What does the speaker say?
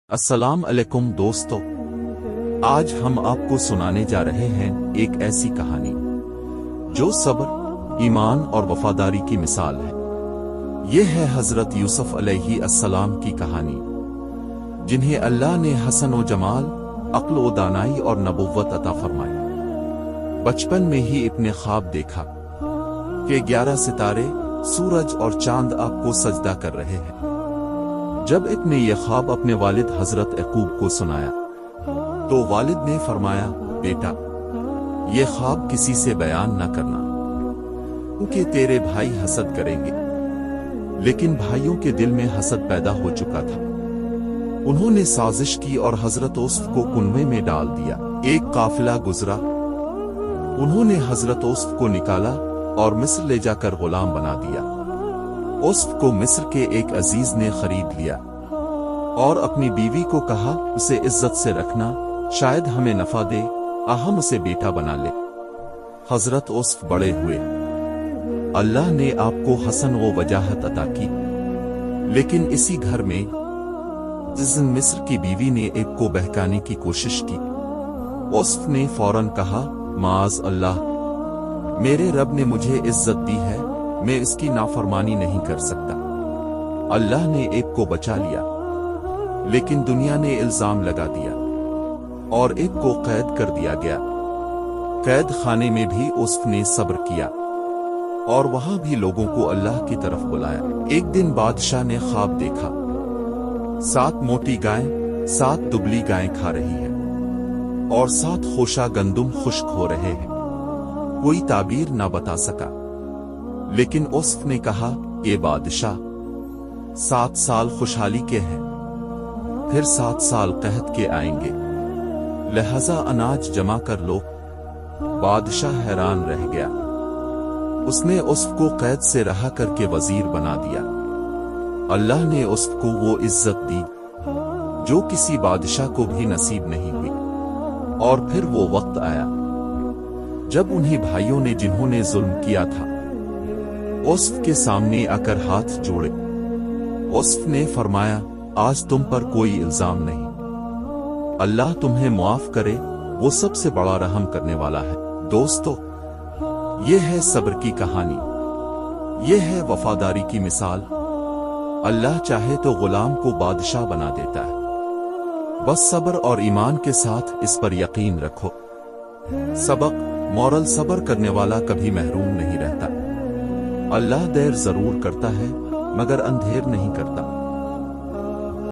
السلام علیکم دوستو، آج ہم آپ کو سنانے جا رہے ہیں ایک ایسی کہانی جو صبر، ایمان اور وفاداری کی مثال ہے۔ یہ ہے حضرت یوسف علیہ السلام کی کہانی، جنہیں اللہ نے حسن و جمال، عقل و دانائی اور نبوت عطا فرمائی۔ بچپن میں ہی اپنے خواب دیکھا کہ 11 ستارے، سورج اور چاند آپ کو سجدہ کر رہے ہیں۔ جب نے یہ خواب اپنے والد حضرت یعقوب کو سنایا تو والد نے فرمایا، بیٹا یہ خواب کسی سے بیان نہ کرنا، کیونکہ تیرے بھائی حسد کریں گے۔ لیکن بھائیوں کے دل میں حسد پیدا ہو چکا تھا۔ انہوں نے سازش کی اور حضرت یوسف کو کنویں میں ڈال دیا۔ ایک قافلہ گزرا، انہوں نے حضرت یوسف کو نکالا اور مصر لے جا کر غلام بنا دیا۔ یوسف کو مصر کے ایک عزیز نے خرید لیا اور اپنی بیوی کو کہا، اسے عزت سے رکھنا، شاید ہمیں نفع دے، ہم اسے بیٹا بنا لے۔ حضرت یوسف بڑے ہوئے، اللہ نے آپ کو حسن و وجاہت عطا کی، لیکن اسی گھر میں مصر کی بیوی نے ایک کو بہکانے کی کوشش کی۔ یوسف نے فوراً کہا، معاذ اللہ، میرے رب نے مجھے عزت دی ہے، میں اس کی نافرمانی نہیں کر سکتا۔ اللہ نے ایک کو بچا لیا، لیکن دنیا نے الزام لگا دیا اور ایک کو قید کر دیا گیا۔ قید خانے میں بھی یوسف نے صبر کیا اور وہاں بھی لوگوں کو اللہ کی طرف بلایا۔ ایک دن بادشاہ نے خواب دیکھا، 7 موٹی گائیں 7 دبلی گائیں کھا رہی ہیں اور 7 خوشہ گندم خشک ہو رہے ہیں۔ کوئی تعبیر نہ بتا سکا، لیکن یوسف نے کہا، اے بادشاہ، 7 سال خوشحالی کے ہیں، پھر 7 سال قحط کے آئیں گے، لہذا اناج جمع کر لو۔ بادشاہ حیران رہ گیا۔ اس نے یوسف کو قید سے رہا کر کے وزیر بنا دیا۔ اللہ نے یوسف کو وہ عزت دی جو کسی بادشاہ کو بھی نصیب نہیں ہوئی۔ اور پھر وہ وقت آیا جب انہی بھائیوں نے جنہوں نے ظلم کیا تھا یوسف کے سامنے آ کر ہاتھ جوڑے۔ یوسف نے فرمایا، آج تم پر کوئی الزام نہیں، اللہ تمہیں معاف کرے، وہ سب سے بڑا رحم کرنے والا ہے۔ دوستو، یہ ہے صبر کی کہانی، یہ ہے وفاداری کی مثال۔ اللہ چاہے تو غلام کو بادشاہ بنا دیتا ہے، بس صبر اور ایمان کے ساتھ اس پر یقین رکھو۔ سبق مورل: صبر کرنے والا کبھی محروم نہیں رہتا۔ اللہ دیر ضرور کرتا ہے، مگر اندھیر نہیں کرتا۔